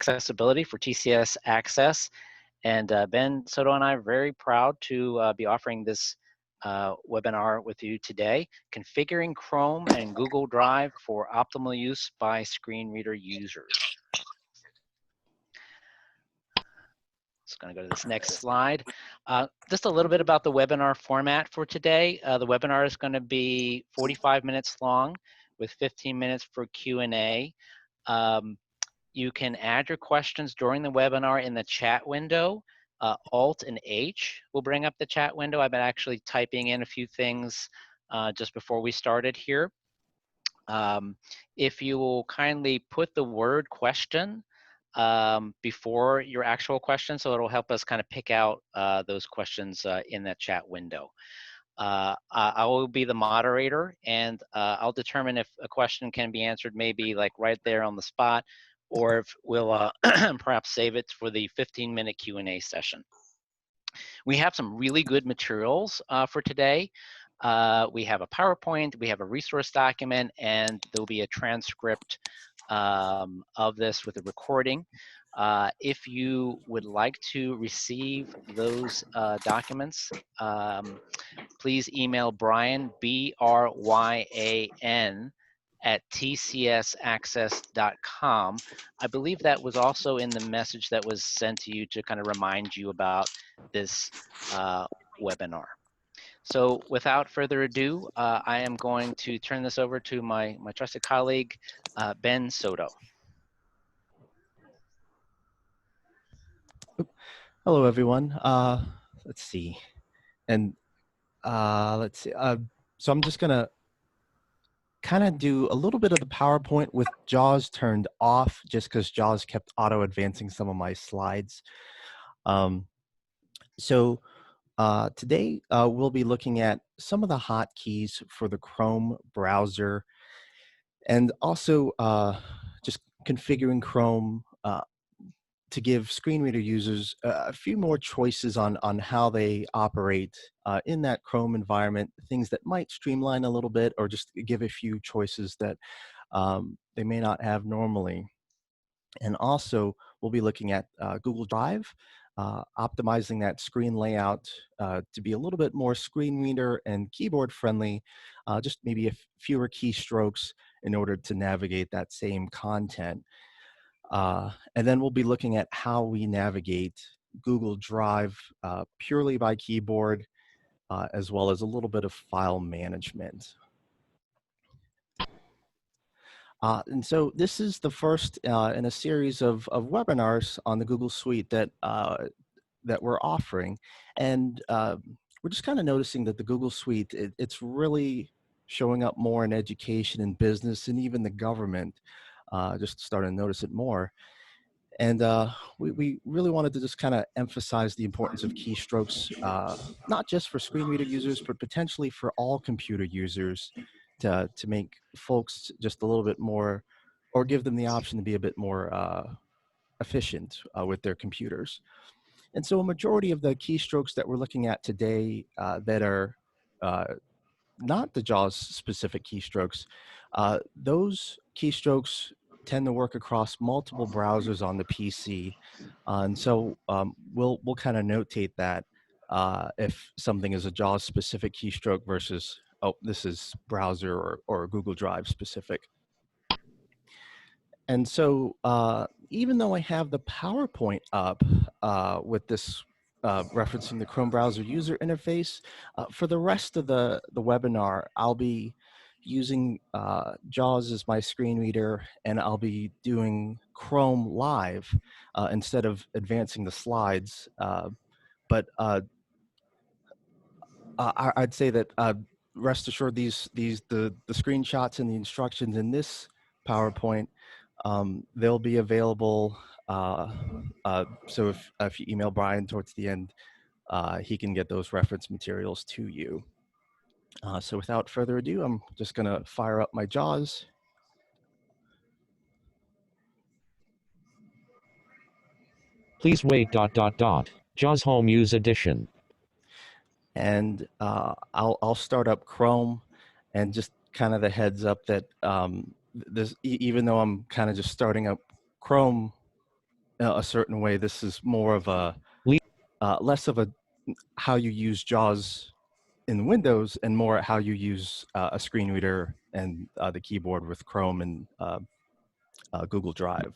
accessibility for TCS Access. And Ben Soto and I are very proud to be offering this webinar with you today, Configuring Chrome and Google Drive for Optimal Use by Screen Reader Users. Just going to go to this next slide. Just a little bit about the webinar format for today. The webinar is going to be 45 minutes long with 15 minutes for Q&A. You can add your questions during the webinar in the chat window. Alt and H will bring up the chat window. I've been actually typing in a few things just before we started here. If you will kindly put the word question before your actual question, so it'll help us kind of pick out those questions in that chat window. I will be the moderator, and I'll determine if a question can be answered maybe like right there on the spot, or if we'll perhaps save it for the 15-minute Q&A session. We have some really good materials for today. We have a PowerPoint, we have a resource document, and there'll be a transcript of this with a recording. If you would like to receive those documents, please email Brian, B-R-Y-A-N, at tcsaccess.com. I believe that was also in the message that was sent to you to kind of remind you about this webinar. So without further ado, I am going to turn this over to my trusted colleague, Ben Soto. Hello, everyone. Let's see. And let's see. So I'm just going to kind of do a little bit of the PowerPoint with JAWS turned off, just because JAWS kept auto-advancing some of my slides. Today we'll be looking at some of the hotkeys for the Chrome browser, and also just configuring Chrome to give screen reader users a few more choices on how they operate in that Chrome environment, things that might streamline a little bit or just give a few choices that they may not have normally. And also, we'll be looking at Google Drive, optimizing that screen layout to be a little bit more screen reader and keyboard friendly, just maybe fewer keystrokes in order to navigate that same content. And then we'll be looking at how we navigate Google Drive purely by keyboard, as well as a little bit of file management. And so this is the first in a series of webinars on the Google Suite that we're offering. And we're just kind of noticing that the Google Suite, it's really showing up more in education and business and even the government. Just starting to notice it more. And we really wanted to just kind of emphasize the importance of keystrokes, not just for screen reader users, but potentially for all computer users to make folks just a little bit more, or give them the option to be a bit more efficient with their computers. And so a majority of the keystrokes that we're looking at today that are not the JAWS specific keystrokes, those keystrokes tend to work across multiple browsers on the PC. And so we'll kind of notate that if something is a JAWS specific keystroke versus, oh, this is browser or Google Drive specific. And so even though I have the PowerPoint up with this referencing the Chrome browser user interface, for the rest of the webinar, I'll be using JAWS as my screen reader, and I'll be doing Chrome live instead of advancing the slides. But I'd say that rest assured, the screenshots and the instructions in this PowerPoint, they'll be available. So if you email Brian towards the end, he can get those reference materials to you. So without further ado, I'm just going to fire up my JAWS. Please wait. JAWS Home Use Edition. And I'll start up Chrome, and just kind of the heads up that even though I'm kind of just starting up Chrome a certain way. This is more of a less of a how you use JAWS in Windows and more how you use a screen reader and the keyboard with Chrome and Google Drive.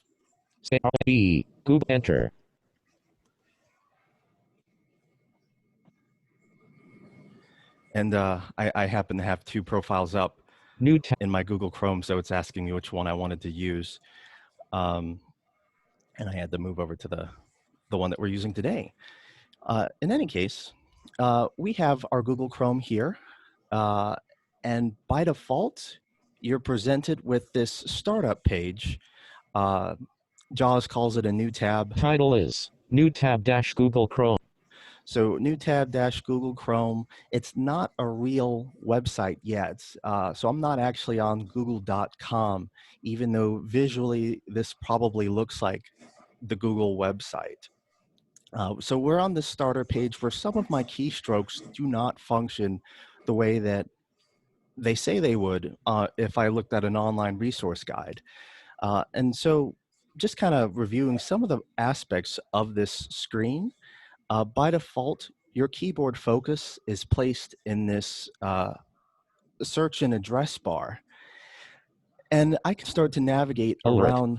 B. Google Enter. And I happen to have two profiles up New tab. in my Google Chrome, so it's asking me which one I wanted to use. And I had to move over to the one that we're using today. In any case, we have our Google Chrome here. And by default, you're presented with this startup page. JAWS calls it a new tab. Title is New Tab - Google Chrome. So new tab - Google Chrome. It's not a real website yet. So I'm not actually on google.com, even though visually this probably looks like the Google website. So we're on the starter page where some of my keystrokes do not function the way that they say they would if I looked at an online resource guide. And so just kind of reviewing some of the aspects of this screen, by default, your keyboard focus is placed in this search and address bar. And I can start to navigate Alert.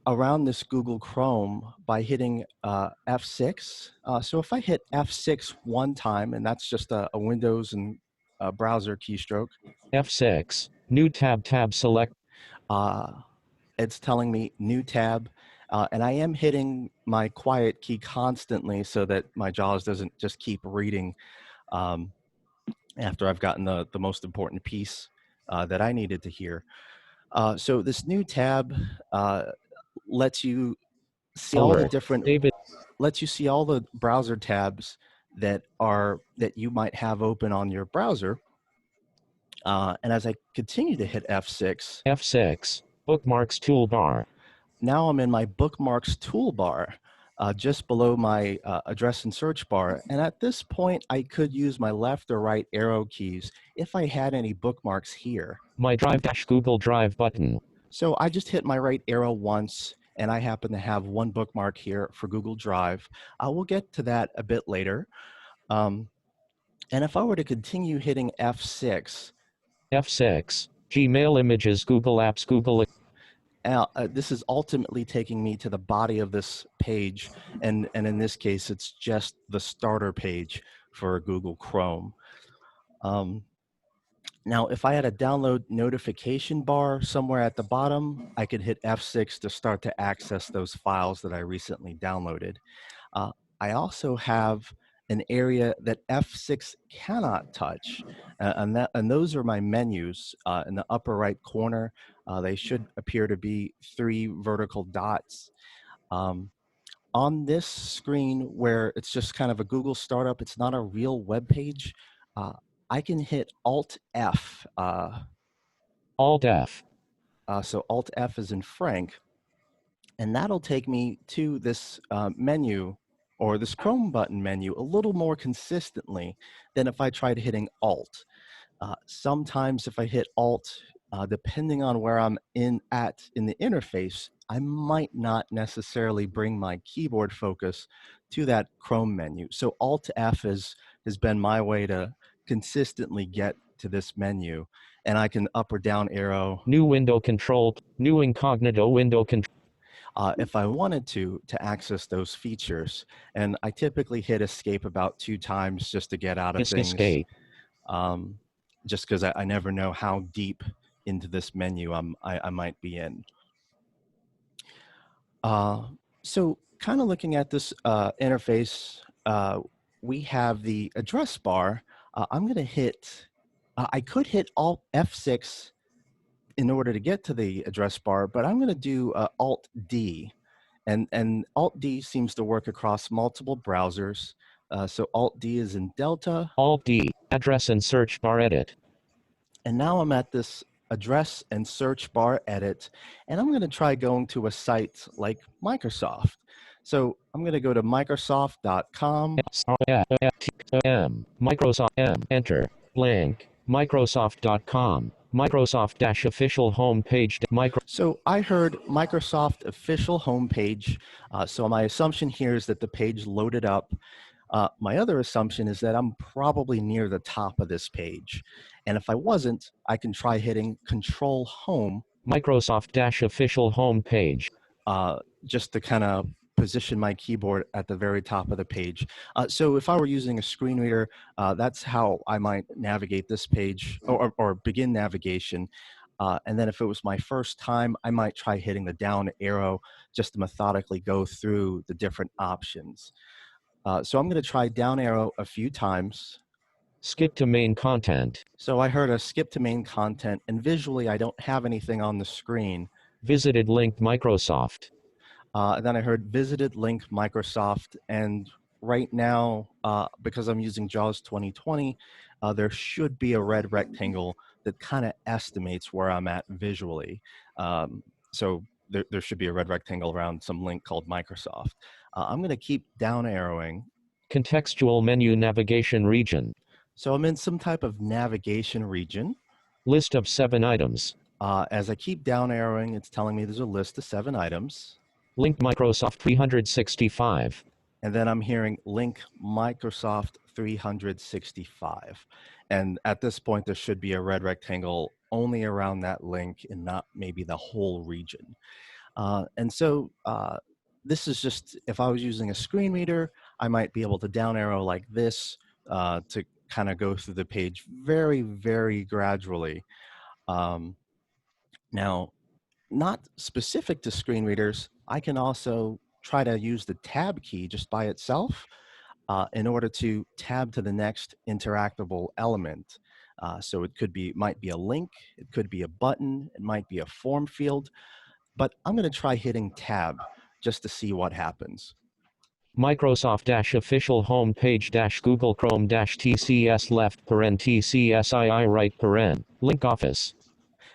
around this Google Chrome by hitting F6. So if I hit F6 one time, and that's just a Windows and browser keystroke. F6. New tab select. It's telling me new tab. And I am hitting my quiet key constantly so that my JAWS doesn't just keep reading after I've gotten the most important piece that I needed to hear. So this new tab lets you see all the different, lets you see all the browser tabs that you might have open on your browser. And as I continue to hit F6. F6, bookmarks toolbar. Now I'm in my bookmarks toolbar, just below my address and search bar. And at this point, I could use my left or right arrow keys if I had any bookmarks here. My Drive - Google Drive button. So I just hit my right arrow once, and I happen to have one bookmark here for Google Drive. We'll get to that a bit later. And if I were to continue hitting F6. F6, Gmail images, Google Apps, Google. This is ultimately taking me to the body of this page, and in this case, it's just the starter page for Google Chrome. Now, if I had a download notification bar somewhere at the bottom, I could hit F6 to start to access those files that I recently downloaded. I also have an area that F6 cannot touch, and those are my menus in the upper right corner. They should appear to be 3 vertical dots. On this screen where it's just kind of a Google startup, it's not a real web page, I can hit Alt F. Alt F. So Alt F is in Frank, and that'll take me to this menu, or this Chrome button menu, a little more consistently than if I tried hitting Alt. Sometimes if I hit Alt, depending on where I'm in the interface, I might not necessarily bring my keyboard focus to that Chrome menu. So Alt F has been my way to consistently get to this menu, and I can up or down arrow. New window control, new incognito window control. If I wanted to access those features, and I typically hit escape about 2 times just to get out of things. Escape. Just because I never know how deep into this menu I might be in. So kind of looking at this interface, we have the address bar. I'm going to hit, I could hit Alt F6 in order to get to the address bar, but I'm going to do Alt D. And Alt D seems to work across multiple browsers. So Alt D is in Delta. Alt D, address and search bar edit. And now I'm at this address and search bar edit, and I'm going to try going to a site like Microsoft. So I'm going to go to Microsoft.com. Microsoft M, enter, blank, Microsoft.com, Microsoft-official homepage. So I heard Microsoft official homepage. So my assumption here is that the page loaded up. My other assumption is that I'm probably near the top of this page. And if I wasn't, I can try hitting Control Home. Microsoft-official homepage. Just to kind of position my keyboard at the very top of the page. So if I were using a screen reader, that's how I might navigate this page or begin navigation. And then if it was my first time, I might try hitting the down arrow just to methodically go through the different options. So I'm going to try down arrow a few times. Skip to main content. So I heard a skip to main content, and visually I don't have anything on the screen. Visited link Microsoft. And then I heard visited link Microsoft, and right now, because I'm using JAWS 2020, there should be a red rectangle that kind of estimates where I'm at visually. So there should be a red rectangle around some link called Microsoft. I'm going to keep down arrowing. Contextual menu navigation region. So I'm in some type of navigation region. List of 7 items. As I keep down arrowing, it's telling me there's a list of 7 items. Link Microsoft 365. And then I'm hearing link Microsoft 365. And at this point, there should be a red rectangle only around that link and not maybe the whole region. And so this is just, if I was using a screen reader, I might be able to down arrow like this to kind of go through the page very, very gradually. Now, not specific to screen readers, I can also try to use the tab key just by itself in order to tab to the next interactable element. So it might be a link, it could be a button, it might be a form field, but I'm going to try hitting tab just to see what happens. Microsoft-official homepage Google Chrome-TCS left TCSII right link Office.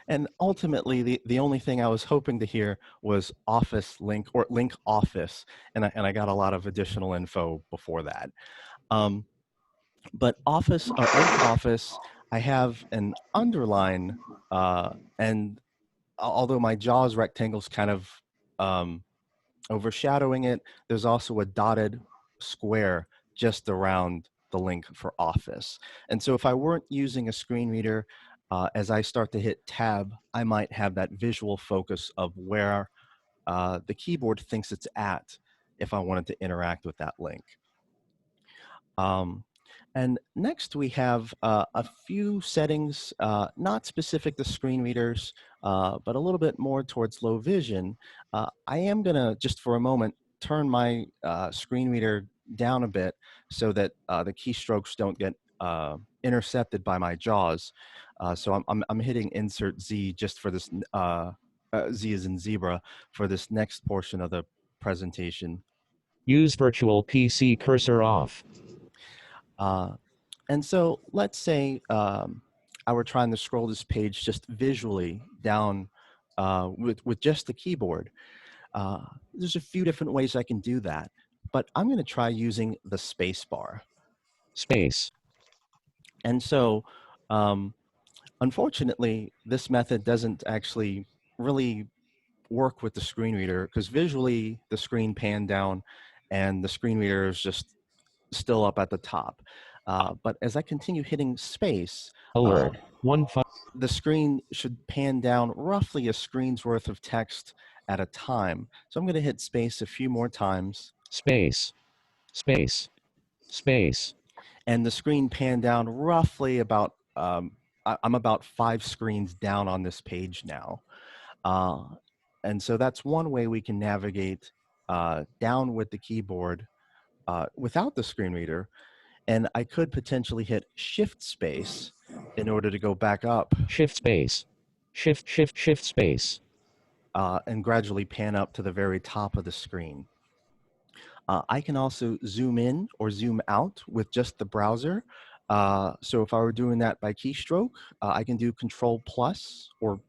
And ultimately, the only thing I was hoping to hear was Office link or link Office, and I got a lot of additional info before that. But Office or link Office, I have an underline, and although my JAWS rectangle's kind of overshadowing it, there's also a dotted square just around the link for Office. And so if I weren't using a screen reader, as I start to hit tab, I might have that visual focus of where the keyboard thinks it's at if I wanted to interact with that link. And next we have a few settings, not specific to screen readers, but a little bit more towards low vision. I am gonna, just for a moment, turn my screen reader down a bit so that the keystrokes don't get intercepted by my JAWS. So I'm hitting Insert Z just for this, Z as in zebra, for this next portion of the presentation. Use virtual PC cursor off. And so let's say I were trying to scroll this page just visually down with just the keyboard. There's a few different ways I can do that, but I'm going to try using the space bar. Space. And so unfortunately, this method doesn't actually really work with the screen reader because visually the screen panned down and the screen reader is just still up at the top. But as I continue hitting space, Alert. the screen should pan down roughly a screen's worth of text at a time. So I'm going to hit space a few more times. Space. Space. Space. And the screen panned down roughly about, I'm about 5 screens down on this page now. And so that's one way we can navigate down with the keyboard without the screen reader. And I could potentially hit Shift Space in order to go back up. Shift Space. Shift Space. And gradually pan up to the very top of the screen. I can also zoom in or zoom out with just the browser. So if I were doing that by keystroke, I can do Control plus or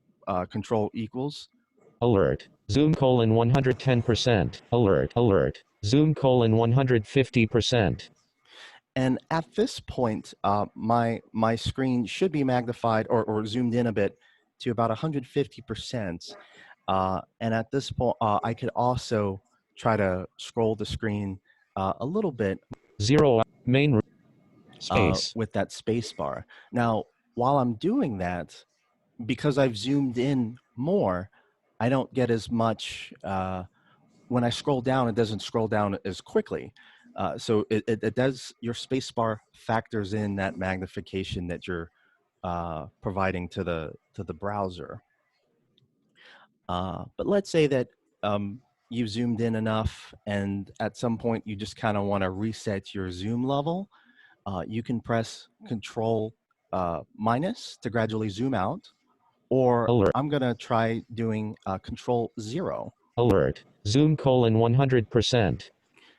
Control equals. Alert. Zoom colon 110%. Alert. Alert. Zoom colon 150%. And at this point, my screen should be magnified or zoomed in a bit to about 150%. And at this point, I could also try to scroll the screen a little bit 0 main space. with that space bar. Now, while I'm doing that, because I've zoomed in more, I don't get as much, when I scroll down, it doesn't scroll down as quickly. So it does, your space bar factors in that magnification that you're providing to the browser. But let's say that you've zoomed in enough and at some point you just kind of want to reset your zoom level. You can press Control minus to gradually zoom out, or Alert. I'm going to try doing Control 0. Alert. Zoom : 100%.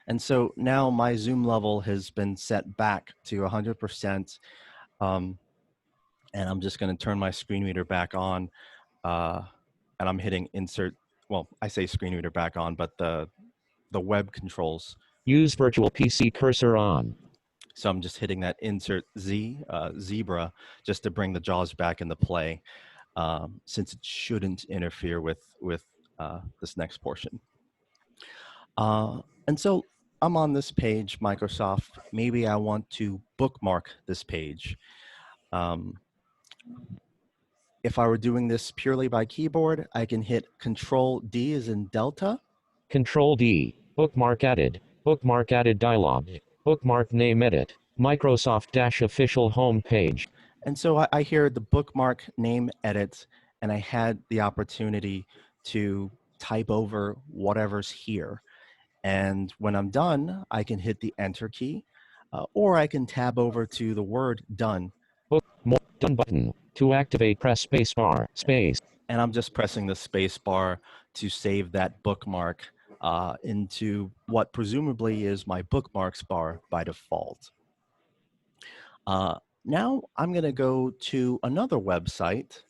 And so now my zoom level has been set back to 100%. And I'm just going to turn my screen reader back on. And I'm hitting insert. Well, I say screen reader back on, but the web controls. Use virtual PC cursor on. So I'm just hitting that insert zebra just to bring the JAWS back into play, since it shouldn't interfere with this next portion. And so I'm on this page, Microsoft. Maybe I want to bookmark this page. If I were doing this purely by keyboard, I can hit Control D as in Delta. Control D. Bookmark added. Bookmark added dialog. Bookmark name edit. Microsoft-official home page. And so I hear the bookmark name edit, and I had the opportunity to type over whatever's here. And when I'm done, I can hit the Enter key, or I can tab over to the word done. Done button. To activate, press spacebar. Space. And I'm just pressing the space bar to save that bookmark into what presumably is my bookmarks bar by default. Now I'm going to go to another website.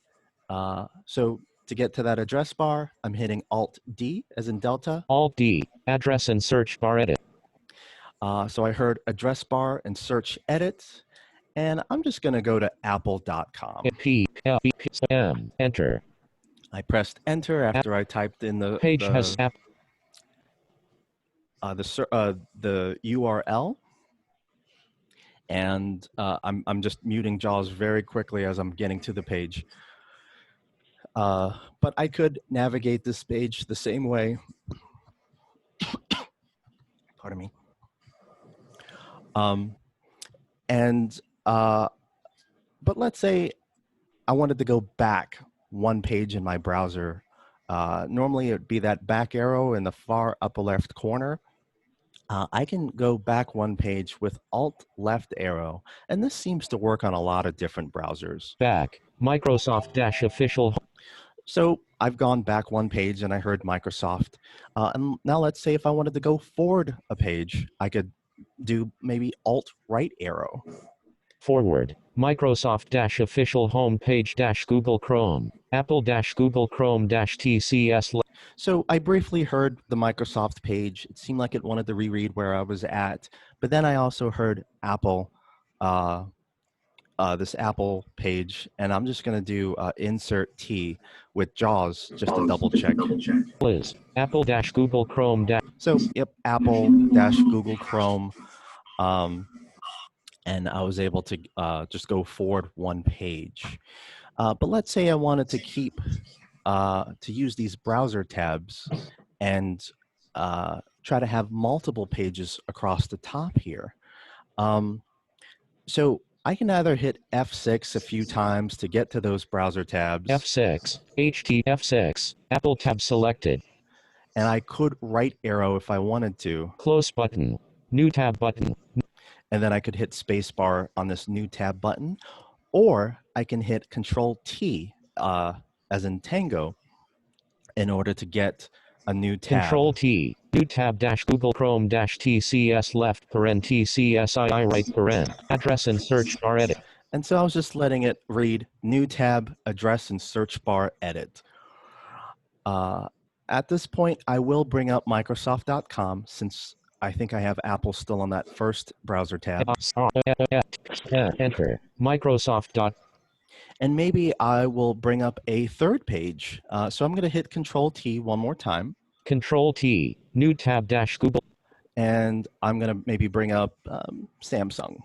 So to get to that address bar, I'm hitting Alt-D as in Delta. Alt-D. Address and search bar edit. So I heard address bar and search edit. And I'm just going to go to apple.com. Enter. I pressed enter after I typed in the page has app. The URL. And I'm just muting JAWS very quickly as I'm getting to the page. But I could navigate this page the same way. Pardon me. But let's say I wanted to go back one page in my browser. Normally it would be that back arrow in the far upper left corner. I can go back one page with Alt left arrow, and this seems to work on a lot of different browsers. Back, Microsoft-official. So I've gone back one page and I heard Microsoft. And now let's say if I wanted to go forward a page, I could do maybe Alt right arrow. Forward, Microsoft-official homepage Google Chrome, Apple-Google Chrome-TCS. So I briefly heard the Microsoft page. It seemed like it wanted to reread where I was at, but then I also heard Apple, this Apple page, and I'm just going to do insert T with JAWS just to double check. Liz, Apple-Google Chrome. So yep, Apple-Google Chrome. And I was able to just go forward one page. But let's say I wanted to keep, to use these browser tabs and try to have multiple pages across the top here. So I can either hit F6 a few times to get to those browser tabs. F6, F6, Apple tab selected. And I could right arrow if I wanted to. Close button, new tab button. And then I could hit spacebar on this new tab button, or I can hit Control T as in Tango in order to get a new tab. Control T, new tab Google Chrome TCS left TCSII right address and search bar edit. And so I was just letting it read new tab, address and search bar edit. At this point, I will bring up Microsoft.com since I think I have Apple still on that first browser tab. Enter. Microsoft. And maybe I will bring up a third page. So I'm going to hit Control T one more time. Control T. New tab dash Google. And I'm going to maybe bring up Samsung.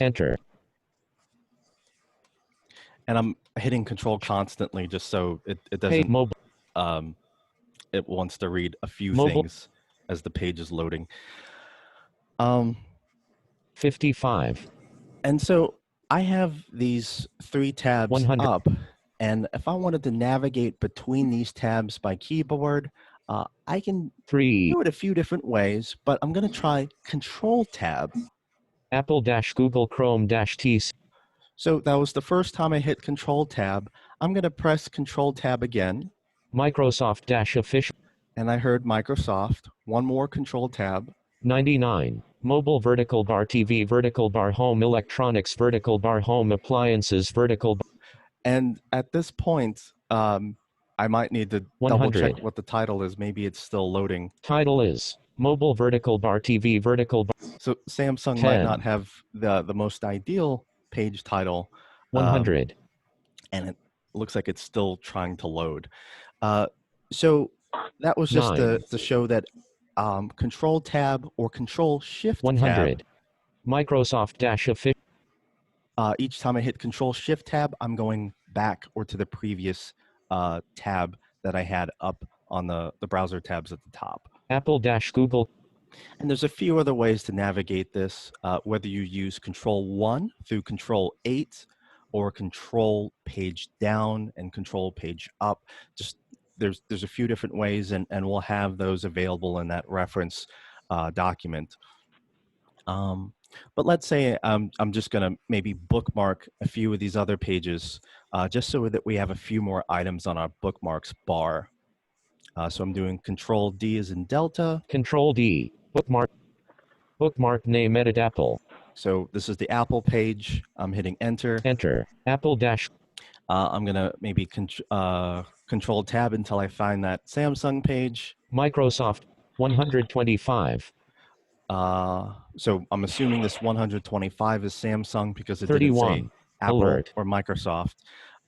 Enter. And I'm hitting Control constantly just so it doesn't, it wants to read a few things as the page is loading. 55. And so I have these 3 tabs 100. up, and if I wanted to navigate between these tabs by keyboard, I can 3. do it a few different ways, but I'm going to try Control Tab. Apple dash Google Chrome dash T. So that was the first time I hit Control Tab. I'm going to press Control Tab again. Microsoft dash official. And I heard Microsoft. One more Control Tab. 99. Mobile vertical bar TV vertical bar home electronics vertical bar home appliances vertical bar. And at this point, I might need to 100. double check what the title is. Maybe it's still loading. Title is Mobile vertical bar TV vertical bar. So Samsung 10. might not have the most ideal page title. 100. And it looks like it's still trying to load. So that was just 9. to show that Control Tab or Control Shift 100. Tab. Microsoft dash official. Each time I hit Control Shift Tab, I'm going back or to the previous tab that I had up on the browser tabs at the top. Apple dash Google. And there's a few other ways to navigate this, whether you use Control 1 through Control 8 or Control Page Down and Control Page Up. Just there's a few different ways, and we'll have those available in that reference document. But let's say I'm just going to maybe bookmark a few of these other pages just so that we have a few more items on our bookmarks bar. So I'm doing Control D as in Delta. Control D. Bookmark. Bookmark name edit Apple. So this is the Apple page. I'm hitting Enter. Enter. Apple dash. I'm going to maybe Control Tab until I find that Samsung page. Microsoft. 125. So I'm assuming this 125 is Samsung because it 31. didn't say Apple Alert. or Microsoft.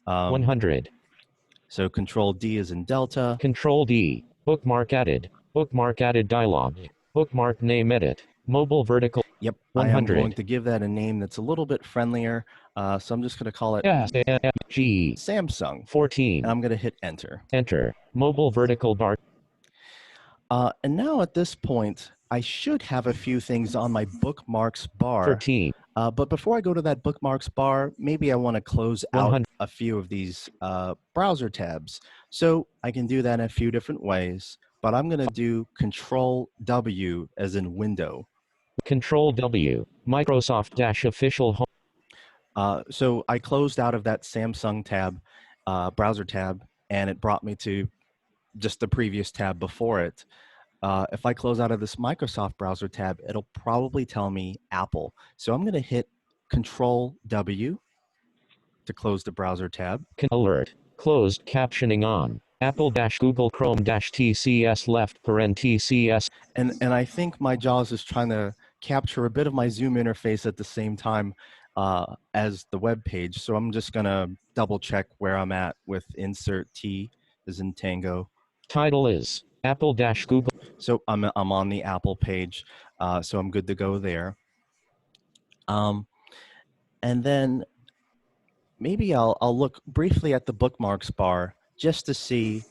100. So Control D is in Delta. Control D. Bookmark added. Bookmark added dialog. Bookmark name edit. Mobile vertical. Yep. 100. I am going to give that a name that's a little bit friendlier. So I'm just going to call it G. Samsung. 14. And I'm going to hit Enter. Enter. Mobile vertical bar. And now at this point, I should have a few things on my bookmarks bar. 13. But before I go to that bookmarks bar, maybe I want to close out 100. a few of these browser tabs. So I can do that in a few different ways, but I'm going to do Control W as in window. Control W. Microsoft dash official home. So I closed out of that Samsung tab, browser tab, and it brought me to just the previous tab before it. If I close out of this Microsoft browser tab, it'll probably tell me Apple. So I'm going to hit Control W to close the browser tab. Alert. Closed captioning on. Apple dash Google Chrome dash TCS left paren TCS. And I think my JAWS is trying to capture a bit of my Zoom interface at the same time as the web page. So I'm just going to double check where I'm at with insert T as in Tango. Title is Apple dash Google. So I'm on the Apple page, so I'm good to go there. And then maybe I'll look briefly at the bookmarks bar just to see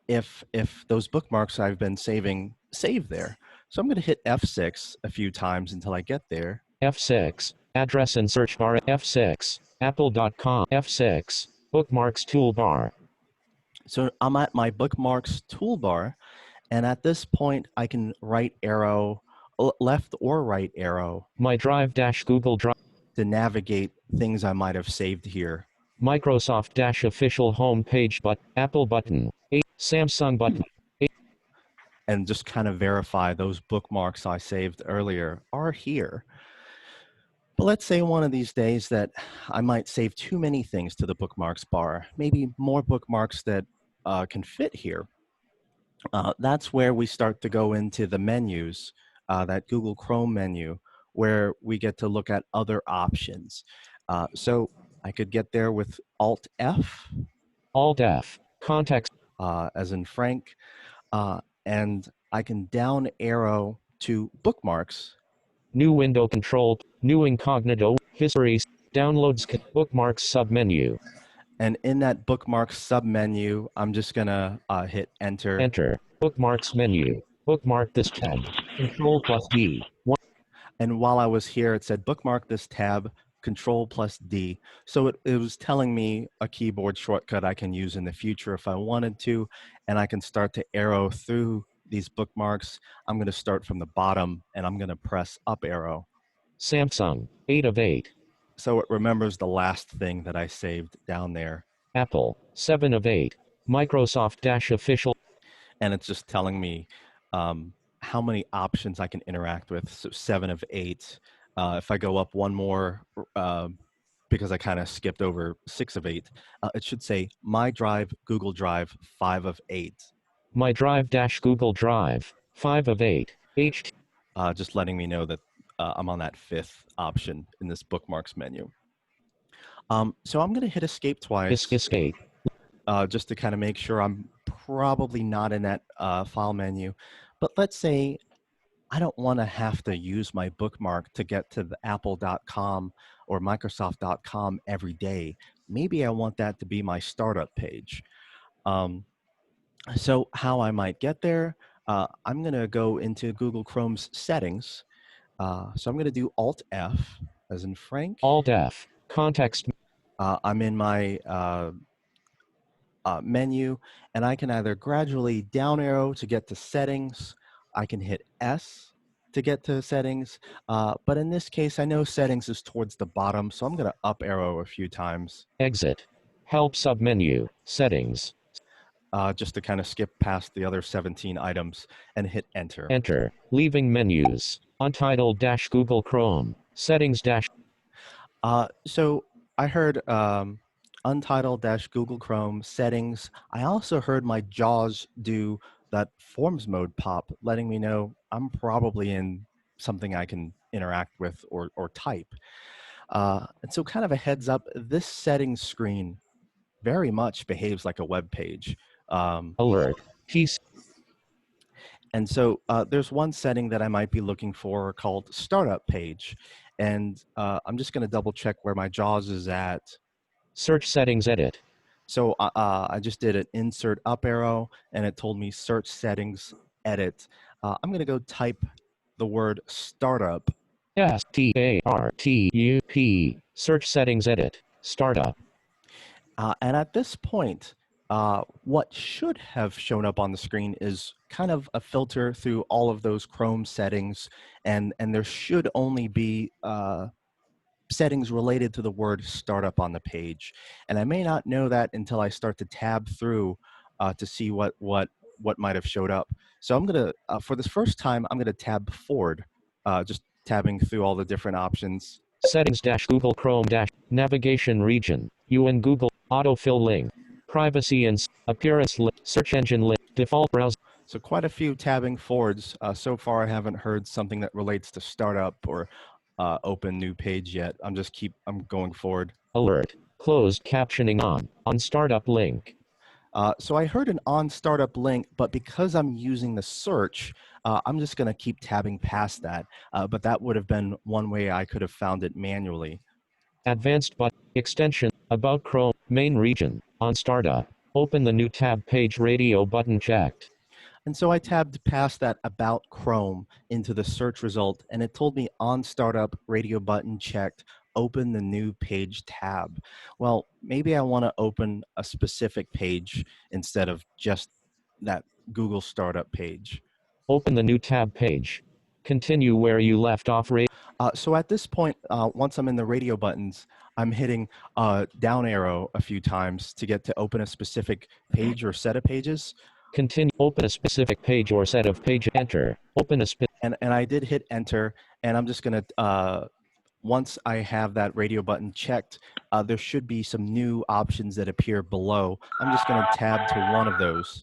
if those bookmarks I've been saving save there. So I'm going to hit F6 a few times until I get there. F6. Address and search bar. F6. Apple.com. F6. Bookmarks toolbar. So I'm at my bookmarks toolbar, and at this point I can right arrow, left or right arrow. My drive dash Google Drive. To navigate things I might have saved here. Microsoft dash official home page Apple button. Samsung button. And just kind of verify those bookmarks I saved earlier are here. But let's say one of these days that I might save too many things to the bookmarks bar, maybe more bookmarks that can fit here. that's where we start to go into the menus, that Google Chrome menu, where we get to look at other options. So I could get there with Alt F, Alt F. Context. as in Frank, and I can down arrow to bookmarks. New window control. New incognito. History. Downloads. Bookmarks submenu. And in that bookmarks submenu, I'm just gonna hit enter. Enter. Bookmarks menu. Bookmark this tab. Control plus D. And while I was here, it said bookmark this tab, Control plus D. So it was telling me a keyboard shortcut I can use in the future if I wanted to, and I can start to arrow through these bookmarks. I'm going to start from the bottom, and I'm going to press up arrow. Samsung, 8 of 8. So it remembers the last thing that I saved down there. Apple, 7 of 8. Microsoft official. And it's just telling me how many options I can interact with. So 7 of 8. If I go up one more, because I kind of skipped over 6 of 8, it should say My Drive, Google Drive, 5 of 8. My Drive Google Drive, 5 of 8. Just letting me know that I'm on that 5th option in this bookmarks menu. So I'm going to hit escape twice. Escape. Just to kind of make sure I'm probably not in that file menu. But let's say I don't want to have to use my bookmark to get to the apple.com or microsoft.com every day. Maybe I want that to be my startup page. So how I might get there, I'm going to go into Google Chrome's settings. So I'm going to do Alt F, as in Frank. Alt F, context. I'm in my menu, and I can either gradually down arrow to get to settings. I can hit S to get to settings. But in this case, I know settings is towards the bottom, so I'm going to up arrow a few times. Exit. Help submenu. Settings. Just to kind of skip past the other 17 items and hit enter. Enter. Leaving menus. Untitled Google Chrome. Settings. So I heard Untitled Google Chrome settings. I also heard my JAWS do that forms mode pop, letting me know I'm probably in something I can interact with or type. And so kind of a heads up, this settings screen very much behaves like a web page. Alert. Keys. And so there's one setting that I might be looking for called Startup Page. And I'm just going to double check where my JAWS is at. Search settings edit. So I just did an insert up arrow, and it told me search settings edit. I'm going to go type the word startup. STARTUP. Search settings edit. Startup. And at this point, what should have shown up on the screen is kind of a filter through all of those Chrome settings, and there should only be settings related to the word startup on the page. And I may not know that until I start to tab through to see what might have showed up. So I'm gonna, for this first time, I'm gonna tab forward, just tabbing through all the different options. Settings Google Chrome navigation region. UN Google autofill link. Privacy and appearance link. Search engine link. Default browser. So quite a few tabbing forwards. So far, I haven't heard something that relates to startup or open new page yet. I'm going forward. Alert. Closed captioning on startup link. So I heard an on startup link, but because I'm using the search, I'm just going to keep tabbing past that. But that would have been one way I could have found it manually. Advanced button. Extension. About Chrome. Main region. On startup. Open the new tab page radio button checked. And so I tabbed past that About Chrome into the search result, and it told me on startup, radio button checked, open the new page tab. Well, maybe I want to open a specific page instead of just that Google startup page. Open the new tab page. Continue where you left off. So at this point, once I'm in the radio buttons, I'm hitting down arrow a few times to get to open a specific page or set of pages. Continue. Open a specific page or set of page. Enter. Open a and I did hit enter, and I'm just going to, once I have that radio button checked, there should be some new options that appear below. I'm just going to tab to one of those.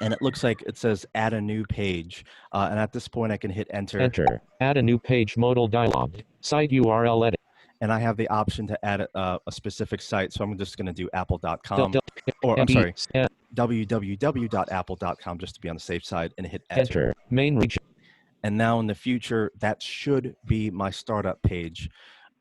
and it looks like it says add a new page. And at this point, I can hit enter. Enter. Add a new page modal dialog. Site URL edit. And I have the option to add a specific site. So I'm just going to do apple.com, or I'm sorry, www.apple.com, just to be on the safe side, and hit enter. Enter. Main region. And now in the future, that should be my startup page.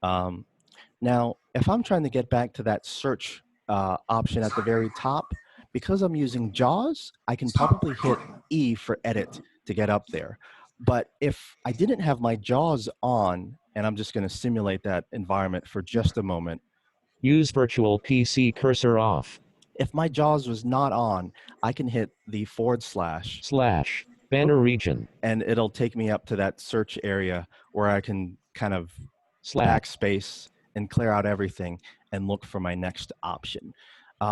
Now, if I'm trying to get back to that search option at the very top, because I'm using JAWS, I can probably hit E for edit to get up there. But if I didn't have my JAWS on, and I'm just going to simulate that environment for just a moment. Use virtual PC cursor off. If my JAWS was not on, I can hit the / banner region, and it'll take me up to that search area where I can kind of backspace and clear out everything and look for my next option.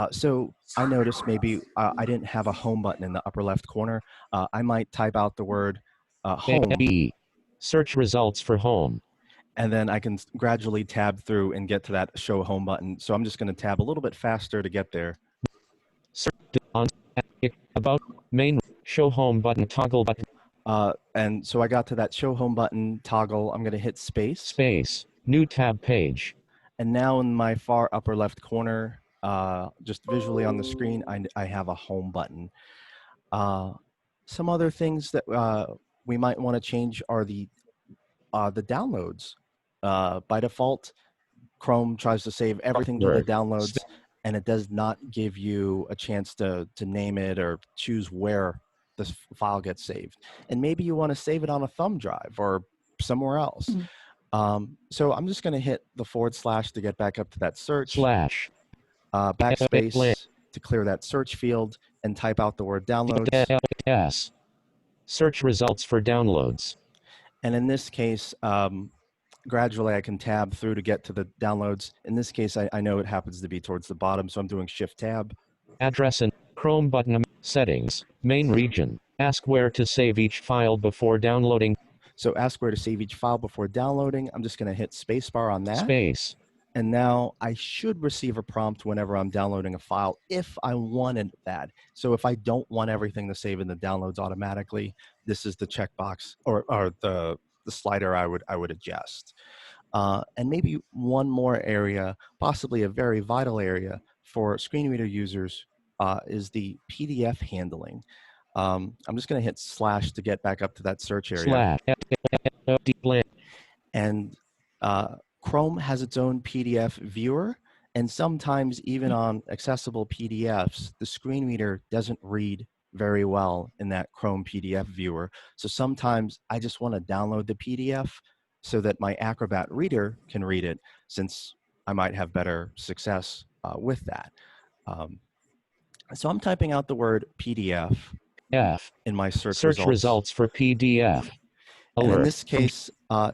So I noticed maybe I didn't have a home button in the upper left corner. I might type out the word home. Search results for home. And then I can gradually tab through and get to that show home button. So I'm just going to tab a little bit faster to get there. On about main show home button toggle button. And so I got to that show home button toggle. I'm going to hit space. New tab page. And now in my far upper left corner, just visually on the screen, I have a home button. Some other things that we might want to change are the downloads. By default, Chrome tries to save everything to the downloads, and it does not give you a chance to name it or choose where this file gets saved. And maybe you want to save it on a thumb drive or somewhere else. So I'm just going to hit the / to get back up to that search. Backspace to clear that search field and type out the word downloads. Search results for downloads. And in this case, gradually I can tab through to get to the downloads. In this case, I know it happens to be towards the bottom, so I'm doing Shift Tab. Address and Chrome button. Settings. Main region. Ask where to save each file before downloading. So ask where to save each file before downloading. I'm just going to hit spacebar on that. And now I should receive a prompt whenever I'm downloading a file if I wanted that. So if I don't want everything to save in the downloads automatically, this is the checkbox or the slider I would adjust. And maybe one more area, possibly a very vital area for screen reader users, is the PDF handling. I'm just going to hit / to get back up to that search area. And Chrome has its own PDF viewer, and sometimes even on accessible PDFs, the screen reader doesn't read very well in that Chrome PDF viewer. So sometimes I just want to download the PDF so that my Acrobat reader can read it, since I might have better success with that. So I'm typing out the word PDF in my search results for PDF. And in this case,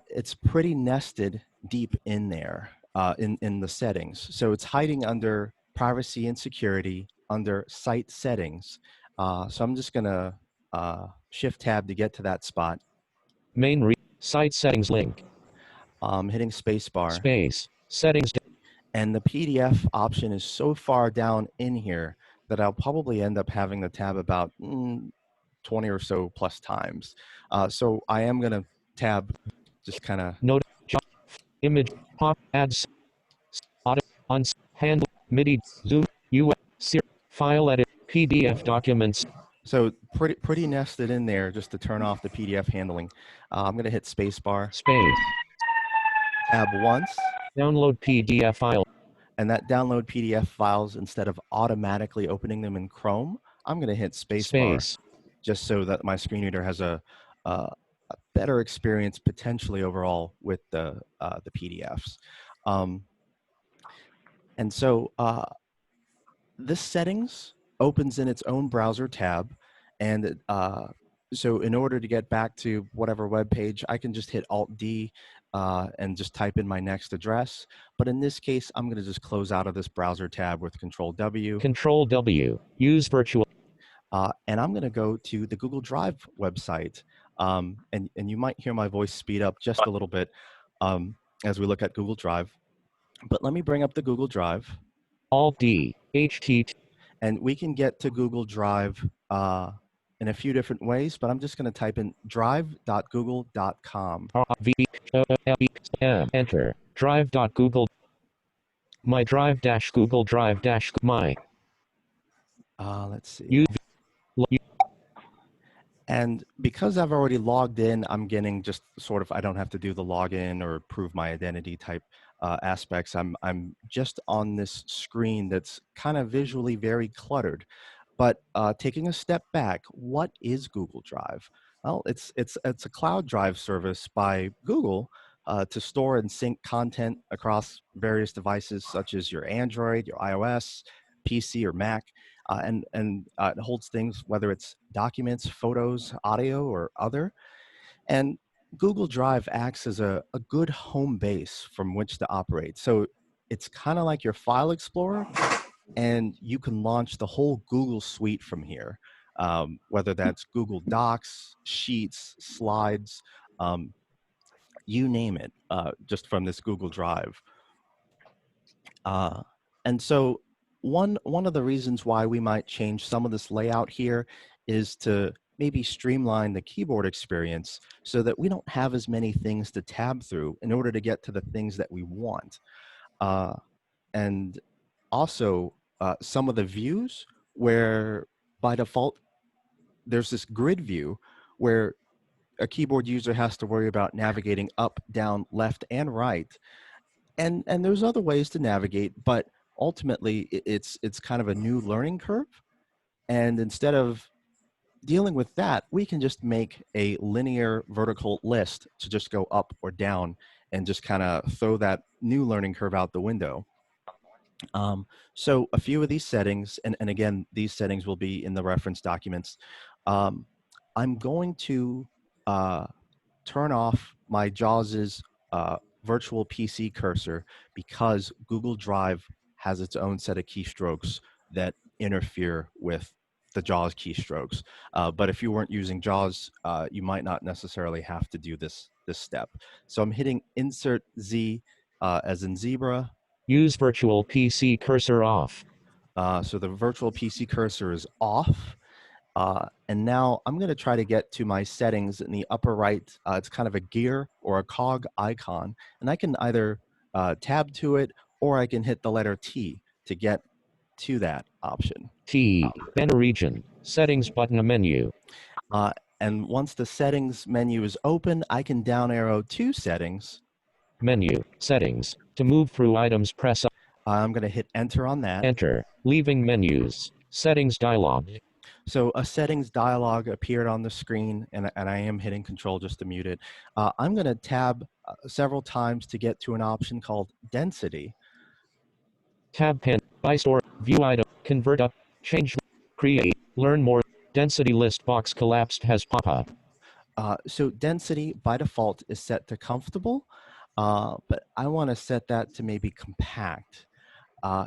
it's pretty nested deep in there in the settings. So it's hiding under privacy and security under site settings. So I'm just going to Shift Tab to get to that spot. Site settings link. Hitting spacebar. Settings. And the PDF option is so far down in here that I'll probably end up having the tab about 20 or so plus times. So I am going to tab just kind of. Note, image, pop, ads, auto, handle, MIDI, zoom, file edit, PDF documents. So pretty nested in there just to turn off the PDF handling. I'm going to hit spacebar. Tab once. Download PDF file. And that download PDF files, instead of automatically opening them in Chrome, I'm going to hit spacebar just so that my screen reader has a better experience potentially overall with the PDFs. And so this settings opens in its own browser tab. And so in order to get back to whatever web page, I can just hit Alt-D and just type in my next address. But in this case, I'm going to just close out of this browser tab with Control-W. Control-W. Use virtual. And I'm going to go to the Google Drive website. And you might hear my voice speed up just a little bit as we look at Google Drive. But let me bring up the Google Drive. Alt-D. HT. And we can get to Google Drive in a few different ways, but I'm just going to type in drive.google.com. Enter. Drive.google. My Drive dash Google Drive dash my. Let's see. And because I've already logged in, I'm getting just sort of, I don't have to do the login or prove my identity type aspects. I'm just on this screen that's kind of visually very cluttered. But taking a step back, what is Google Drive? Well, it's a cloud drive service by Google to store and sync content across various devices such as your Android, your iOS, PC, or Mac. It holds things, whether it's documents, photos, audio, or other. And Google Drive acts as a good home base from which to operate. So it's kind of like your file explorer, and you can launch the whole Google suite from here, whether that's Google Docs, Sheets, Slides, um, you name it, just from this Google Drive. And so one of the reasons why we might change some of this layout here is to maybe streamline the keyboard experience so that we don't have as many things to tab through in order to get to the things that we want. And also some of the views where by default there's this grid view where a keyboard user has to worry about navigating up, down, left, and right. And there's other ways to navigate, but ultimately it's kind of a new learning curve. And instead of dealing with that, we can just make a linear vertical list to just go up or down and just kind of throw that new learning curve out the window. So a few of these settings, and again, these settings will be in the reference documents. I'm going to turn off my JAWS's virtual PC cursor because Google Drive has its own set of keystrokes that interfere with the JAWS keystrokes. But if you weren't using JAWS, you might not necessarily have to do this step. So I'm hitting Insert Z as in zebra. Use virtual PC cursor off. So the virtual PC cursor is off. And now I'm going to try to get to my settings in the upper right. It's kind of a gear or a cog icon. And I can either tab to it or I can hit the letter T to get to that option. T. Banner region. Settings button menu. And once the settings menu is open, I can down arrow to settings. Menu. Settings. To move through items, press up. I'm going to hit enter on that. Enter. Leaving menus. Settings dialog. So a settings dialog appeared on the screen, and I am hitting control just to mute it. I'm going to tab several times to get to an option called density. Tab pen. By store. View item. Convert up. Change. Create. Learn more. Density list box collapsed has pop-up. So density by default is set to comfortable, but I want to set that to maybe compact.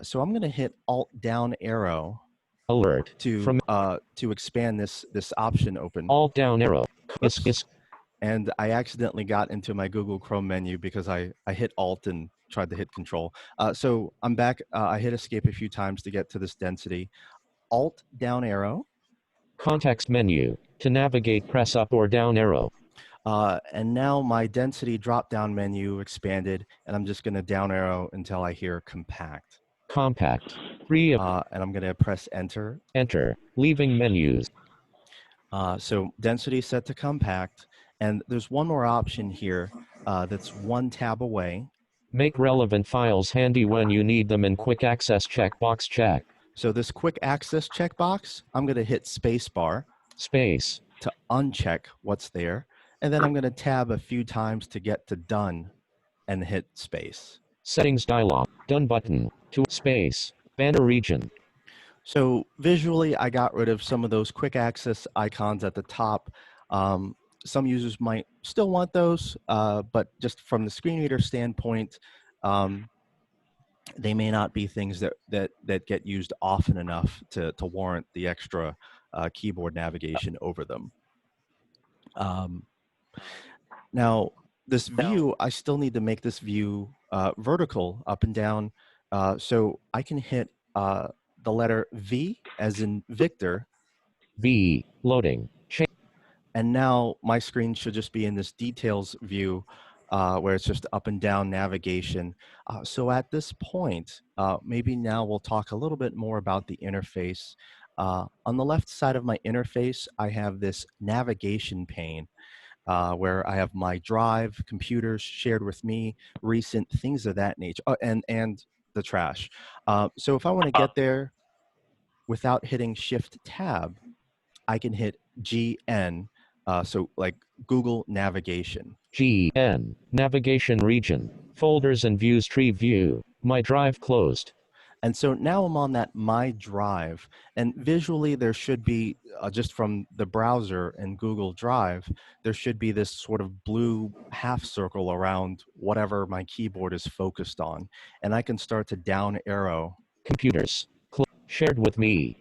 So I'm going to hit Alt down arrow. Alert to expand this option open. Alt down arrow. And I accidentally got into my Google Chrome menu because I hit Alt and tried to hit Control. So I'm back. I hit Escape a few times to get to this density. Alt down arrow. Context menu. To navigate, press up or down arrow. And now my density drop-down menu expanded, and I'm just going to down arrow until I hear compact. Compact. Free. And I'm going to press enter. Enter. Leaving menus. So density set to compact. And there's one more option here that's one tab away. Make relevant files handy when you need them in quick access checkbox check. So this quick access checkbox, I'm going to hit spacebar. Space. To uncheck what's there. And then I'm going to tab a few times to get to done and hit space. Settings dialog. Done button. To space. Banner region. So visually, I got rid of some of those quick access icons at the top. Some users might still want those, but just from the screen reader standpoint, they may not be things that get used often enough to warrant the extra keyboard navigation over them. Now, this view, I still need to make this view vertical up and down, so I can hit the letter V as in Victor. V. Loading. And now my screen should just be in this details view where it's just up and down navigation. So at this point, maybe now we'll talk a little bit more about the interface. On the left side of my interface, I have this navigation pane where I have my drive, computers shared with me, recent, things of that nature, and the trash. So if I want to get there without hitting Shift Tab, I can hit GN, so like Google Navigation. GN. Navigation region. Folders and views tree view. My drive closed. And so now I'm on that My Drive, and visually there should be, just from the browser and Google Drive, there should be this sort of blue half circle around whatever my keyboard is focused on. And I can start to down arrow. Computers. Shared with me.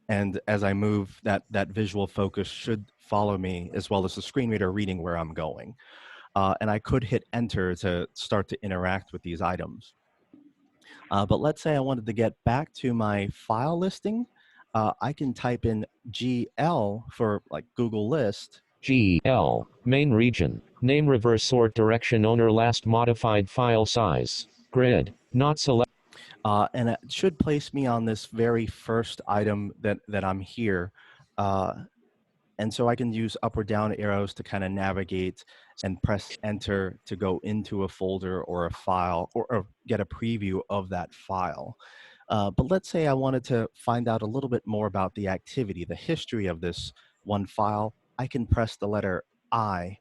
And as I move, that visual focus should follow me, as well as the screen reader reading where I'm going. And I could hit enter to start to interact with these items. But let's say I wanted to get back to my file listing. I can type in GL for like Google List. GL. Main region. Name reverse sort direction owner last modified file size. Grid. Not select. And it should place me on this very first item that I'm here. And so I can use up or down arrows to kind of navigate and press enter to go into a folder or a file or get a preview of that file. But let's say I wanted to find out a little bit more about the activity, the history of this one file. I can press the letter I.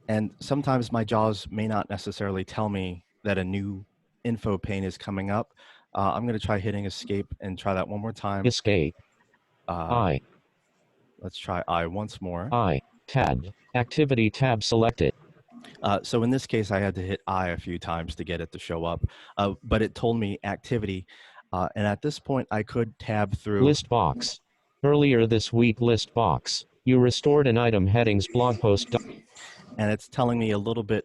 And sometimes my JAWS may not necessarily tell me that a new info pane is coming up. I'm going to try hitting escape and try that one more time. Escape. Let's try I once more. Tab. Activity tab selected. So in this case, I had to hit I a few times to get it to show up, but it told me activity. And at this point, I could tab through. List box. Earlier this week, list box. You restored an item headings blog post. And it's telling me a little bit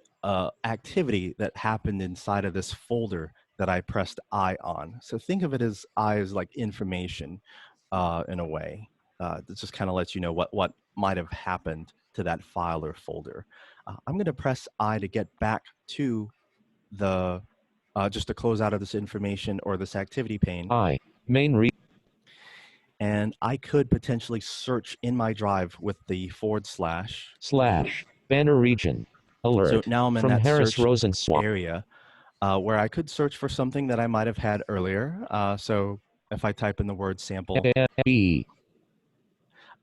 activity that happened inside of this folder that I pressed I on. So think of it as I as like information in a way. That just kind of lets you know what might have happened to that file or folder. I'm going to press I to get back to the, just to close out of this information or this activity pane. Main read. And I could potentially search in my drive with the / banner region. Alert. So now I'm in from that Harris search area where I could search for something that I might have had earlier. So if I type in the word sample,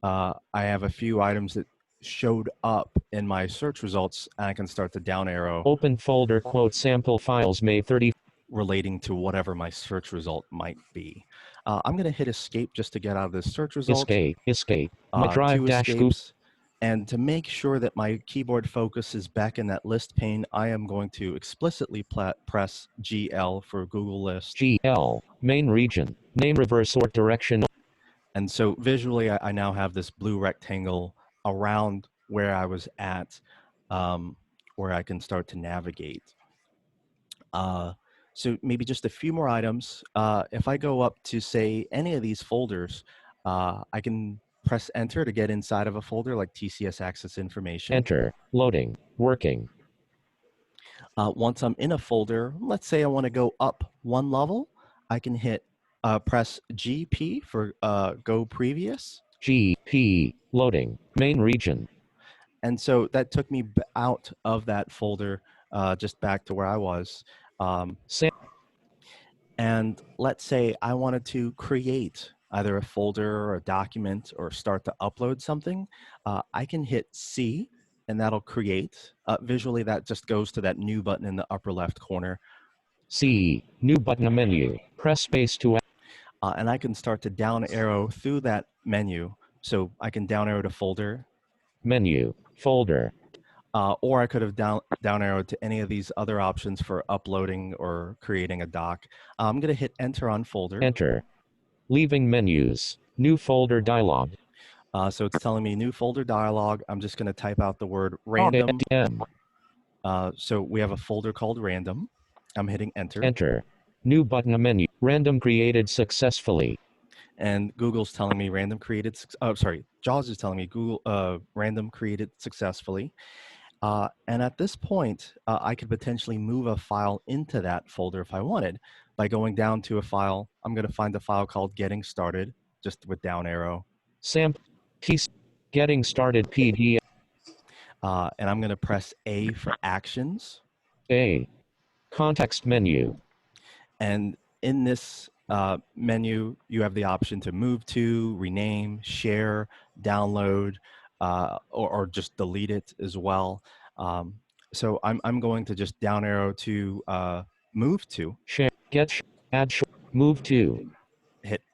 I have a few items that showed up in my search results, and I can start to down arrow. Open folder quote sample files May 30. Relating to whatever my search result might be. I'm going to hit escape just to get out of this search result. Escape. My drive dash escapes. And to make sure that my keyboard focus is back in that list pane, I am going to explicitly press GL for Google List. GL. Main region. Name reverse sort direction. And so visually, I now have this blue rectangle around where I was at, where I can start to navigate. So maybe just a few more items. If I go up to, say, any of these folders, I can press enter to get inside of a folder like TCS Access Information. Enter. Loading. Working. Once I'm in a folder, let's say I want to go up one level, I can hit press GP for go previous. GP. Loading. Main region. And so that took me out of that folder, just back to where I was. And let's say I wanted to create either a folder or a document or start to upload something. I can hit C and that'll create. Visually, that just goes to that new button in the upper left corner. C. New button menu. Press space to. And I can start to down arrow through that menu. So I can down arrow to folder. Menu. Folder. Or I could have down arrowed to any of these other options for uploading or creating a doc. I'm going to hit enter on folder. Enter. Leaving menus. New folder dialog. So it's telling me new folder dialog. I'm just going to type out the word random. So we have a folder called random. I'm hitting enter. Enter. New button menu. Random created successfully. and Google's telling me random created, JAWS is telling me random created successfully. And at this point, I could potentially move a file into that folder if I wanted by going down to a file. I'm going to find a file called Getting Started, just with down arrow. Sample. Keys. Getting started PDF. And I'm going to press A for actions. A. Context menu. And in this menu, you have the option to move to, rename, share, download, or just delete it as well. So I'm going to just down arrow to move to. Share. Add. Move to.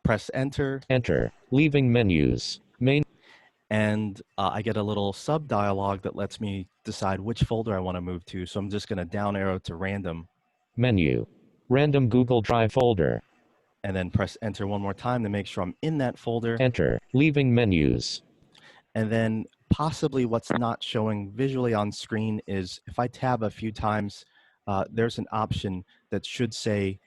Press enter. Enter. Leaving menus. Main. And I get a little sub dialog that lets me decide which folder I want to move to. So I'm just going to down arrow to random. Menu. Random Google Drive folder. And then press enter one more time to make sure I'm in that folder. Enter. Leaving menus. And then possibly what's not showing visually on screen is if I tab a few times, there's an option that should say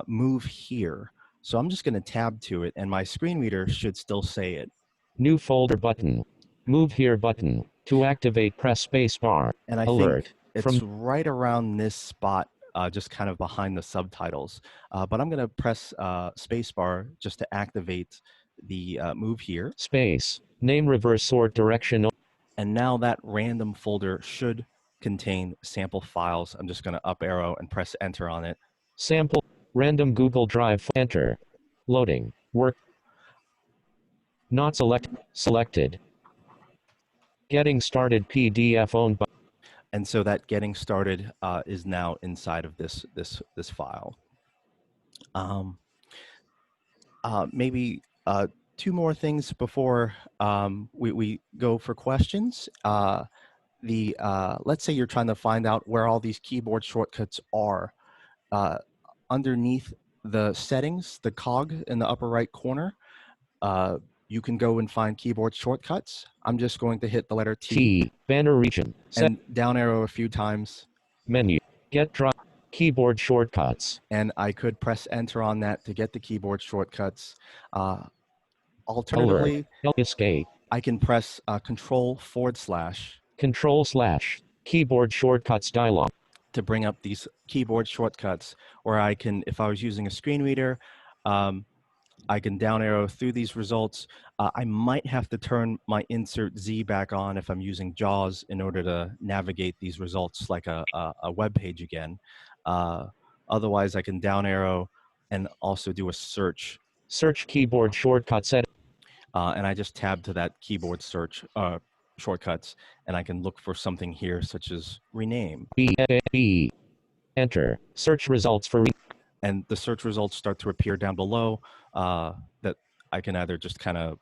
move here. So I'm just going to tab to it, and my screen reader should still say it. New folder button. Move here button. To activate, press spacebar. And I Alert. think it's right around this spot, just kind of behind the subtitles. But I'm going to press spacebar just to activate the move here. Space. Name reverse sort direction. And now that random folder should contain sample files. I'm just going to up arrow and press enter on it. Sample. Random Google Drive. Enter. Loading. Work. Not selected. Getting started PDF owned by. And so that getting started is now inside of this file. Maybe two more things before we go for questions. Let's say you're trying to find out where all these keyboard shortcuts are. Underneath the settings, the cog in the upper right corner, you can go and find keyboard shortcuts. I'm just going to hit the letter T. Banner region. And down arrow a few times. Menu. Get drop. Keyboard shortcuts. And I could press enter on that to get the keyboard shortcuts. Alternatively, escape. I can press Control/. Control/ keyboard shortcuts dialog. To bring up these keyboard shortcuts, or I can, if I was using a screen reader, I can down arrow through these results. I might have to turn my insert Z back on if I'm using JAWS in order to navigate these results like a web page again. Otherwise, I can down arrow and also do a search. Search keyboard shortcuts. And I just tab to that keyboard search shortcuts, and I can look for something here such as rename. B. Enter. Search results for and the search results start to appear down below that I can either just kind of,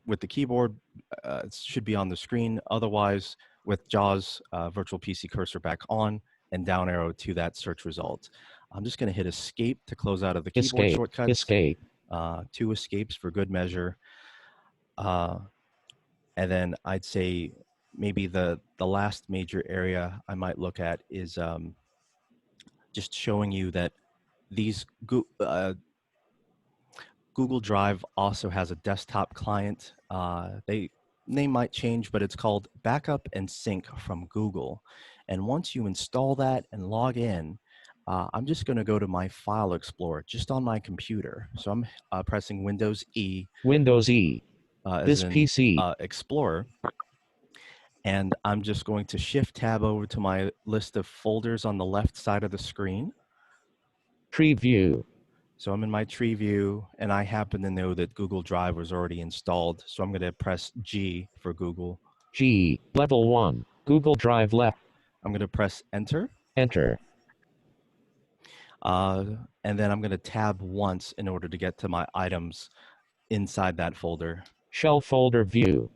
with the keyboard, it should be on the screen. Otherwise, with JAWS virtual PC cursor back on and down arrow to that search result. I'm just going to hit escape to close out of the keyboard shortcuts. Escape. 2 escapes for good measure. And then I'd say maybe the last major area I might look at is just showing you that these Google Drive also has a desktop client. Name might change, but it's called Backup and Sync from Google. And once you install that and log in, I'm just going to go to my File Explorer just on my computer. So I'm pressing Windows E. Windows E. This in, PC. Explorer. And I'm just going to Shift Tab over to my list of folders on the left side of the screen. Tree view. So I'm in my tree view, and I happen to know that Google Drive was already installed. So I'm going to press G for Google. G. Level 1. Google Drive left. I'm going to press Enter. Enter. And then I'm going to tab once in order to get to my items inside that folder. Shell folder view.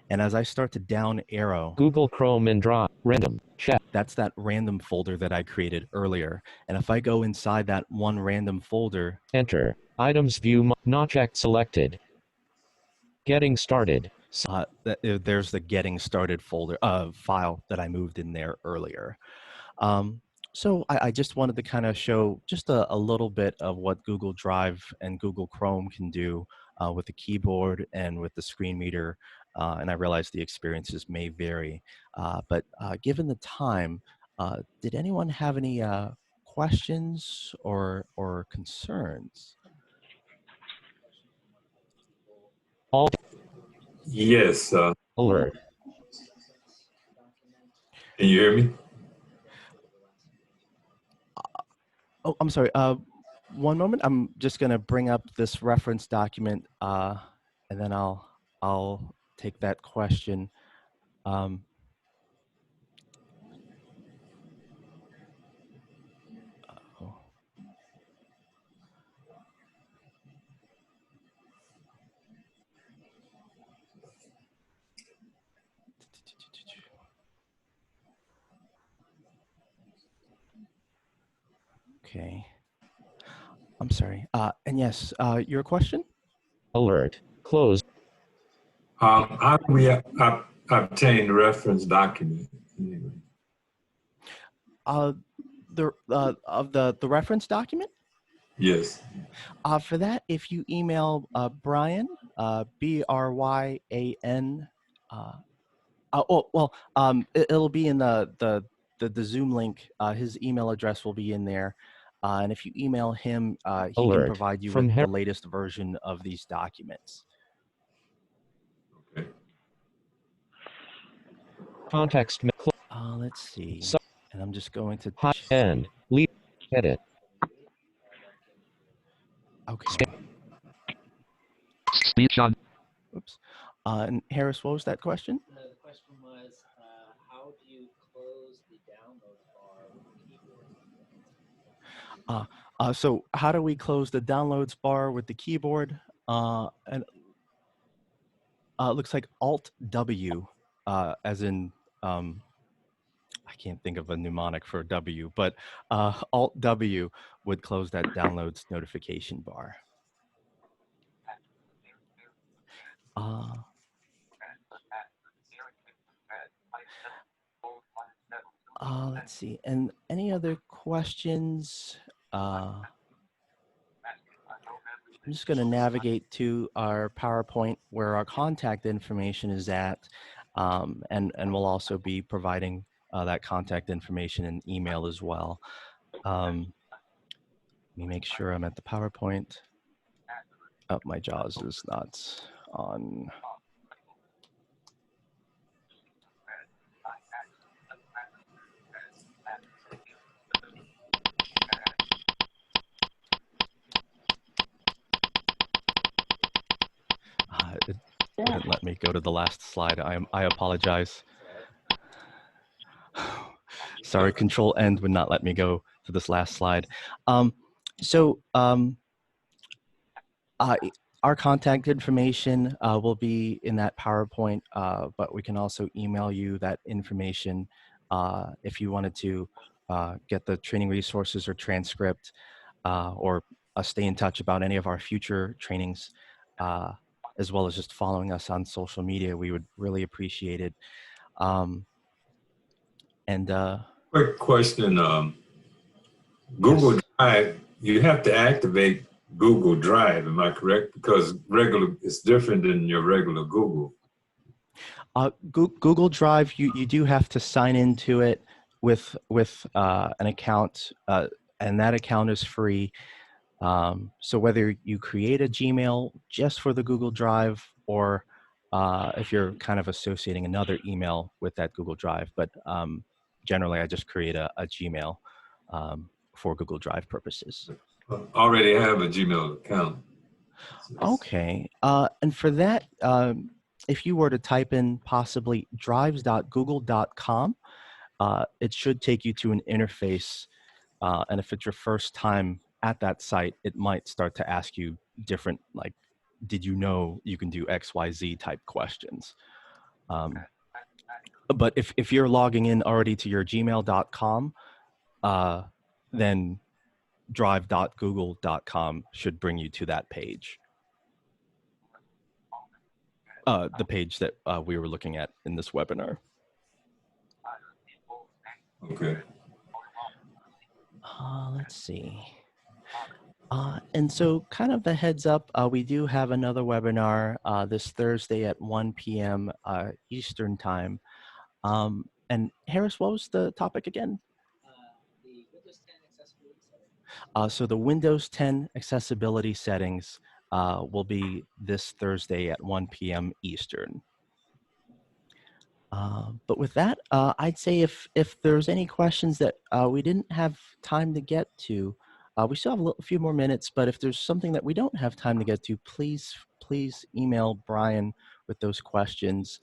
And as I start to down arrow, Google Chrome and Drive, random, check. That's that random folder that I created earlier. And if I go inside that one random folder, enter, items view, not checked, selected. Getting started. There's the getting started folder file that I moved in there earlier. So I just wanted to kind of show just a little bit of what Google Drive and Google Chrome can do with the keyboard and with the screen reader. And I realize the experiences may vary, but given the time, did anyone have any questions or concerns? All Yes. alert. Can you hear me? Oh, I'm sorry. One moment. I'm just going to bring up this reference document, and then I'll take that question. Um, oh. Okay. I'm sorry. And yes, your question? Alert. Close. How do we obtain the reference document? Anyway. The reference document? Yes. For that, if you email Brian, Bryan, it'll be in the Zoom link. His email address will be in there. And if you email him, he can Alert. provide you From with the latest version of these documents. Okay. Context. Let's see. And I'm just going to Hot end. Leave. Edit. Okay. Speech on. Oops. And Harris, what was that question? The question was, how do you close the download bar with the keyboard? So how do we close the downloads bar with the keyboard? And looks like Alt W, as in I can't think of a mnemonic for W, but Alt W would close that downloads notification bar. Let's see. And any other questions? I'm just going to navigate to our PowerPoint where our contact information is at, and we'll also be providing that contact information in email as well. Let me make sure I'm at the PowerPoint. Oh, my JAWS is not on. It wouldn't let me go to the last slide. I apologize. Sorry, Control End would not let me go to this last slide. Our contact information will be in that PowerPoint, but we can also email you that information if you wanted to get the training resources or transcript or stay in touch about any of our future trainings, as well as just following us on social media. We would really appreciate it. Quick question. Google Yes. Drive, you have to activate Google Drive, am I correct? Because it's different than your regular Google. Google Drive, you do have to sign into it with an account, and that account is free. So whether you create a Gmail just for the Google Drive, or if you're kind of associating another email with that Google Drive, but generally I just create a Gmail for Google Drive purposes. I already have a Gmail account. Okay, and for that, if you were to type in possibly drives.google.com, it should take you to an interface. And if it's your first time at that site, it might start to ask you different, like, did you know you can do XYZ type questions? But if you're logging in already to your gmail.com, then drive.google.com should bring you to that page. The page that we were looking at in this webinar. Okay. let's see. And so kind of a heads up, we do have another webinar this Thursday at 1 p.m. Eastern time. And Harris, what was the topic again? The Windows 10 accessibility settings. So the Windows 10 accessibility settings will be this Thursday at 1 p.m. Eastern. But with that, I'd say if there's any questions that we didn't have time to get to, we still have a few more minutes, but if there's something that we don't have time to get to, please email Brian with those questions.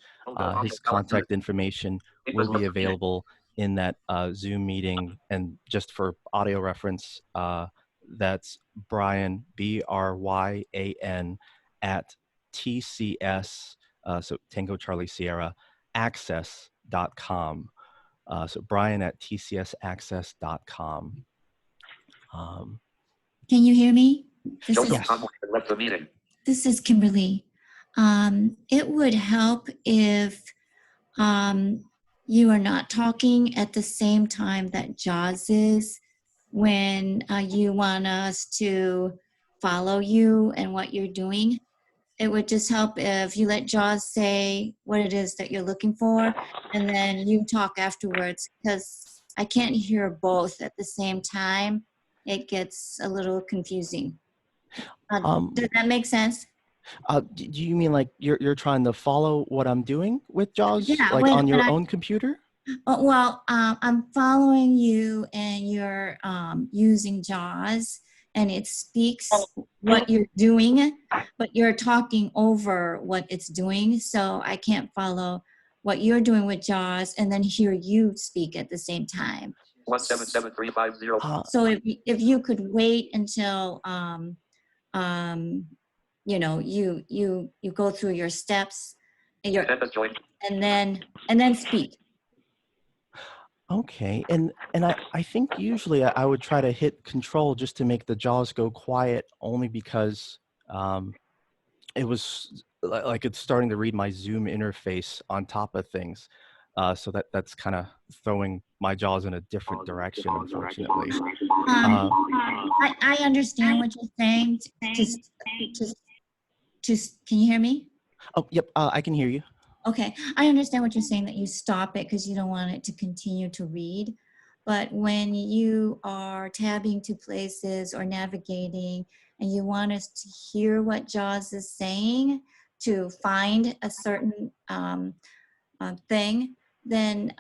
His contact information will be available in that Zoom meeting. And just for audio reference, that's Brian, BRYAN, at TCS, so Tango Charlie Sierra, access.com. So Brian at tcsaccess.com. Can you hear me? This is Kimberly. It would help if you are not talking at the same time that JAWS is when you want us to follow you and what you're doing. It would just help if you let JAWS say what it is that you're looking for, and then you talk afterwards, because I can't hear both at the same time. It gets a little confusing. Does that make sense? Do you mean like you're trying to follow what I'm doing with JAWS, Yeah, like on your own computer? Well, I'm following you and you're using JAWS, and it speaks what you're doing, but you're talking over what it's doing. So I can't follow what you're doing with JAWS and then hear you speak at the same time. 177350. So if you could wait until you know, you go through your steps and then speak. Okay, and I think usually I would try to hit control just to make the JAWS go quiet, only because it was like it's starting to read my Zoom interface on top of things. So that's kind of throwing my JAWS in a different direction, unfortunately. I understand what you're saying. Can you hear me? Oh, yep, I can hear you. Okay, I understand what you're saying, that you stop it because you don't want it to continue to read. But when you are tabbing to places or navigating and you want us to hear what JAWS is saying to find a certain thing, then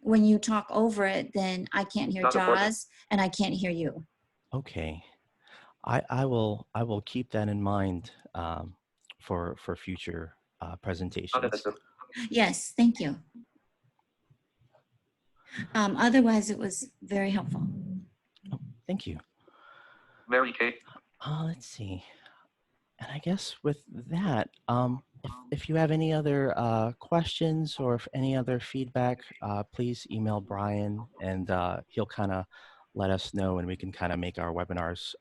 when you talk over it, then I can't hear JAWS and I can't hear you. Okay, I will keep that in mind for future presentations. Yes, thank you. Otherwise, it was very helpful. Oh, thank you. Mary Kay. Let's see. And I guess with that, if you have any other questions or if any other feedback, please email Brian, and he'll kind of let us know, and we can kind of make our webinars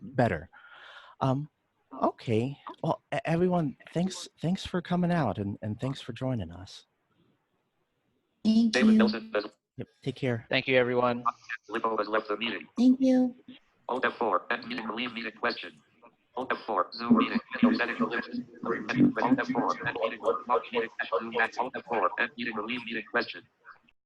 better. Okay, well, everyone, thanks for coming out, and thanks for joining us. Thank you. Yep, take care. Thank you, everyone. Lippo has left the meeting. Thank you. Alt F4, end meeting, leave meeting question. Alt F4, Zoom meeting, video setting list. Alt F4, end meeting, log meeting, Zoom, Alt F4, end meeting, leave meeting question.